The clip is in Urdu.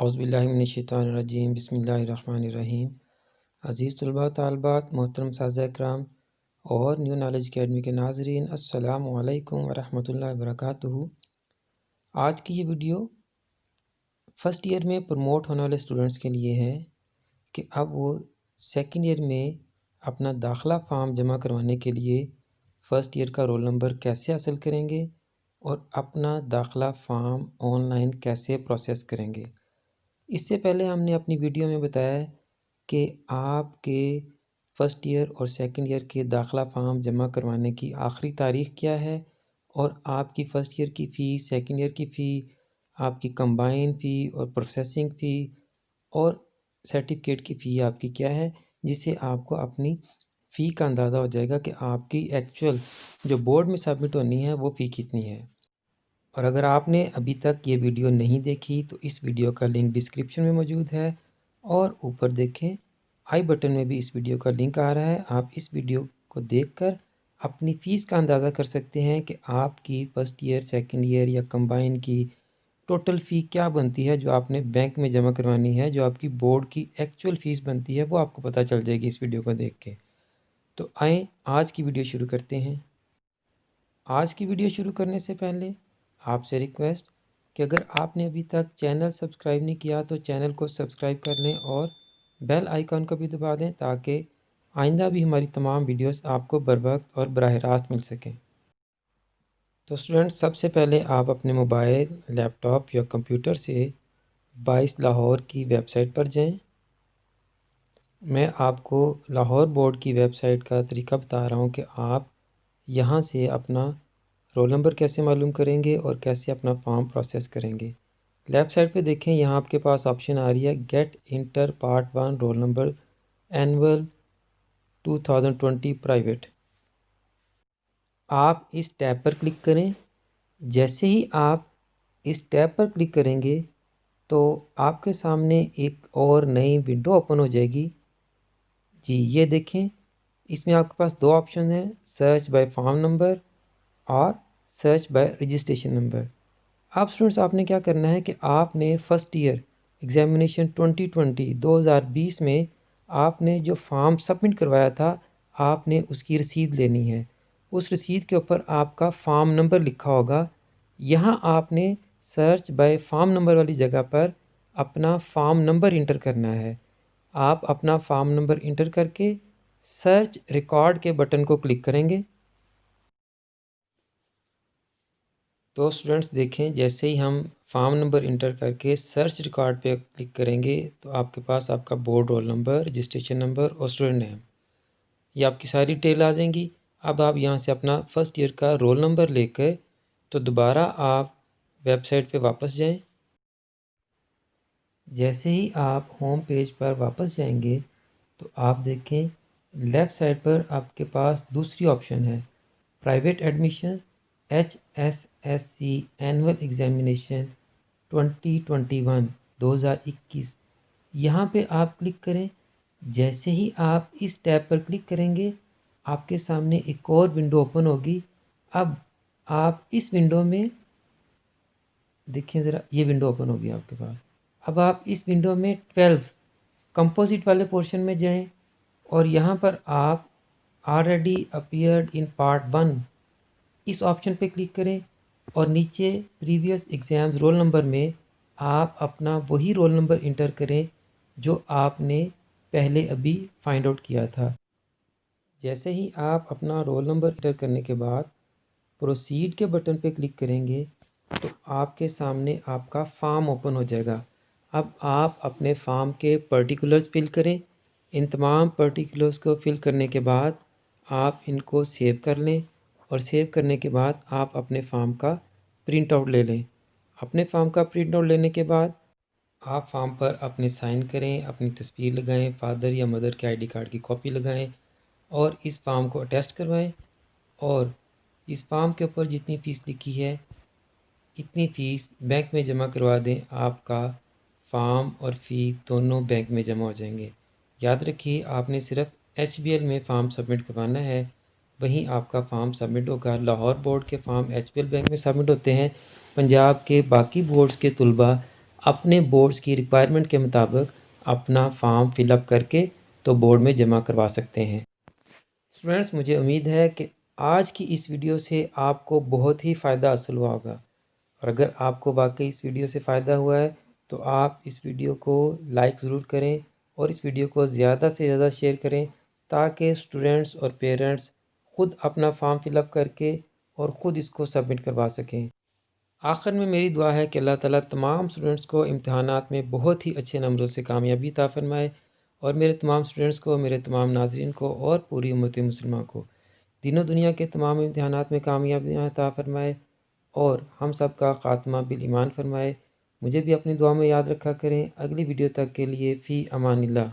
اعوذ باللہ من الشیطان الرجیم بسم اللہ الرحمن الرحیم۔ عزیز طلباء طالبات، محترم اساتذہ اکرام اور نیو نالج اکیڈمی کے ناظرین، السلام علیکم ورحمۃ اللہ وبرکاتہ۔ آج کی یہ ویڈیو فرسٹ ایئر میں پروموٹ ہونے والے اسٹوڈنٹس کے لیے ہے کہ اب وہ سیکنڈ ایئر میں اپنا داخلہ فارم جمع کروانے کے لیے فرسٹ ایئر کا رول نمبر کیسے حاصل کریں گے اور اپنا داخلہ فارم آن لائن کیسے پروسیس کریں گے۔ اس سے پہلے ہم نے اپنی ویڈیو میں بتایا ہے کہ آپ کے فرسٹ ایئر اور سیکنڈ ایئر کے داخلہ فارم جمع کروانے کی آخری تاریخ کیا ہے، اور آپ کی فرسٹ ایئر کی فی، سیکنڈ ایئر کی فی، آپ کی کمبائن فی اور پروسیسنگ فی اور سرٹیفکیٹ کی فی آپ کی کیا ہے، جس سے آپ کو اپنی فی کا اندازہ ہو جائے گا کہ آپ کی ایکچوئل جو بورڈ میں سبمٹ ہونی ہے وہ فی کتنی ہے۔ اور اگر آپ نے ابھی تک یہ ویڈیو نہیں دیکھی تو اس ویڈیو کا لنک ڈسکرپشن میں موجود ہے، اور اوپر دیکھیں آئی بٹن میں بھی اس ویڈیو کا لنک آ رہا ہے۔ آپ اس ویڈیو کو دیکھ کر اپنی فیس کا اندازہ کر سکتے ہیں کہ آپ کی فرسٹ ایئر، سیکنڈ ایئر یا کمبائن کی ٹوٹل فی کیا بنتی ہے جو آپ نے بینک میں جمع کروانی ہے، جو آپ کی بورڈ کی ایکچوئل فیس بنتی ہے وہ آپ کو پتہ چل جائے گی اس ویڈیو کو دیکھ کے۔ تو آئیں آج کی ویڈیو شروع کرتے ہیں۔ آج کی ویڈیو شروع کرنے سے پہلے آپ سے ریکویسٹ کہ اگر آپ نے ابھی تک چینل سبسکرائب نہیں کیا تو چینل کو سبسکرائب کر لیں اور بیل آئیکن کو بھی دبا دیں تاکہ آئندہ بھی ہماری تمام ویڈیوز آپ کو بر وقت اور براہ راست مل سکیں۔ تو اسٹوڈنٹ، سب سے پہلے آپ اپنے موبائل، لیپ ٹاپ یا کمپیوٹر سے 22 لاہور کی ویب سائٹ پر جائیں۔ میں آپ کو لاہور بورڈ کی ویب سائٹ کا طریقہ بتا رہا ہوں کہ آپ یہاں سے اپنا رول نمبر کیسے معلوم کریں گے اور کیسے اپنا فارم پروسیس کریں گے۔ لیفٹ سائڈ پہ دیکھیں، یہاں آپ کے پاس آپشن آ رہی ہے get inter part 1 roll number annual 2020 private. آپ اس ٹیب پر کلک کریں۔ جیسے ہی آپ اس ٹیب پر کلک کریں گے تو آپ کے سامنے ایک اور نئی ونڈو اوپن ہو جائے گی۔ جی یہ دیکھیں، اس میں آپ کے پاس دو آپشن ہیں، سرچ بائی فارم نمبر اور سرچ بائی رجسٹریشن نمبر۔ اب اسٹوڈنٹس آپ نے کیا کرنا ہے کہ آپ نے فرسٹ ایئر ایگزامینیشن 2020 میں آپ نے جو فارم سبمٹ کروایا تھا، آپ نے اس کی رسید لینی ہے۔ اس رسید کے اوپر آپ کا فارم نمبر لکھا ہوگا۔ یہاں آپ نے سرچ بائی فارم نمبر والی جگہ پر اپنا فارم نمبر انٹر کرنا ہے۔ آپ اپنا فارم نمبر انٹر کر کے سرچ ریکارڈ کے بٹن کو کلک کریں گے۔ تو اسٹوڈنٹس دیکھیں، جیسے ہی ہم فارم نمبر انٹر کر کے سرچ ریکارڈ پہ کلک کریں گے تو آپ کے پاس آپ کا board roll number, registration number اور اسٹوڈنٹ نیم، یہ آپ کی ساری ڈیٹیل آ جائیں گی۔ اب آپ یہاں سے اپنا فرسٹ ایئر کا رول نمبر لے کے تو دوبارہ آپ ویب سائٹ پہ واپس جائیں۔ جیسے ہی آپ ہوم پیج پر واپس جائیں گے تو آپ دیکھیں لیفٹ سائڈ پر آپ کے پاس دوسری آپشن ہے private admissions HSSC annual examination 2021۔ یہاں پہ آپ کلک کریں۔ جیسے ہی آپ اس ٹیب پر کلک کریں گے آپ کے سامنے ایک اور ونڈو اوپن ہوگی۔ اب آپ اس ونڈو میں دیکھیں ذرا، یہ ونڈو اوپن ہوگی آپ کے پاس۔ اب آپ اس ونڈو میں 12 کمپوزٹ والے پورشن میں جائیں اور یہاں پر آپ آلریڈی اپیئرڈ ان پارٹ 1 اس آپشن پہ کلک کریں، اور نیچے پریویس ایگزامز رول نمبر میں آپ اپنا وہی رول نمبر انٹر کریں جو آپ نے پہلے ابھی فائنڈ آؤٹ کیا تھا۔ جیسے ہی آپ اپنا رول نمبر انٹر کرنے کے بعد پروسیڈ کے بٹن پہ کلک کریں گے تو آپ کے سامنے آپ کا فارم اوپن ہو جائے گا۔ اب آپ اپنے فارم کے پرٹیکولرز فل کریں۔ ان تمام پرٹیکولرز کو فل کرنے کے بعد آپ ان کو سیو کر لیں، اور سیو کرنے کے بعد آپ اپنے فارم کا پرنٹ آؤٹ لے لیں۔ اپنے فارم کا پرنٹ آؤٹ لینے کے بعد آپ فارم پر اپنے سائن کریں، اپنی تصویر لگائیں، فادر یا مدر کے ID کارڈ کی کاپی لگائیں اور اس فارم کو اٹیسٹ کروائیں، اور اس فارم کے اوپر جتنی فیس لکھی ہے اتنی فیس بینک میں جمع کروا دیں۔ آپ کا فارم اور فی دونوں بینک میں جمع ہو جائیں گے۔ یاد رکھیے، آپ نے صرف HBL میں فارم سبمٹ کروانا ہے، وہیں آپ کا فارم سبمٹ ہوگا۔ لاہور بورڈ کے فارم HBL بینک میں سبمٹ ہوتے ہیں۔ پنجاب کے باقی بورڈز کے طلباء اپنے بورڈز کی ریکوائرمنٹ کے مطابق اپنا فارم فل اپ کر کے تو بورڈ میں جمع کروا سکتے ہیں۔ اسٹوڈنٹس، مجھے امید ہے کہ آج کی اس ویڈیو سے آپ کو بہت ہی فائدہ حاصل ہوا ہوگا، اور اگر آپ کو واقعی اس ویڈیو سے فائدہ ہوا ہے تو آپ اس ویڈیو کو لائک ضرور کریں اور اس ویڈیو کو زیادہ سے زیادہ شیئر کریں تاکہ اسٹوڈنٹس اور پیرنٹس خود اپنا فارم فل اپ کر کے اور خود اس کو سبمٹ کروا سکیں۔ آخر میں میری دعا ہے کہ اللہ تعالیٰ تمام اسٹوڈنٹس کو امتحانات میں بہت ہی اچھے نمبروں سے کامیابی عطا فرمائے، اور میرے تمام اسٹوڈنٹس کو، میرے تمام ناظرین کو اور پوری امت مسلمہ کو دین و دنیا کے تمام امتحانات میں کامیابیاں عطا فرمائے، اور ہم سب کا خاتمہ بالایمان فرمائے۔ مجھے بھی اپنی دعا میں یاد رکھا کریں۔ اگلی ویڈیو تک کے لیے فی امان اللہ۔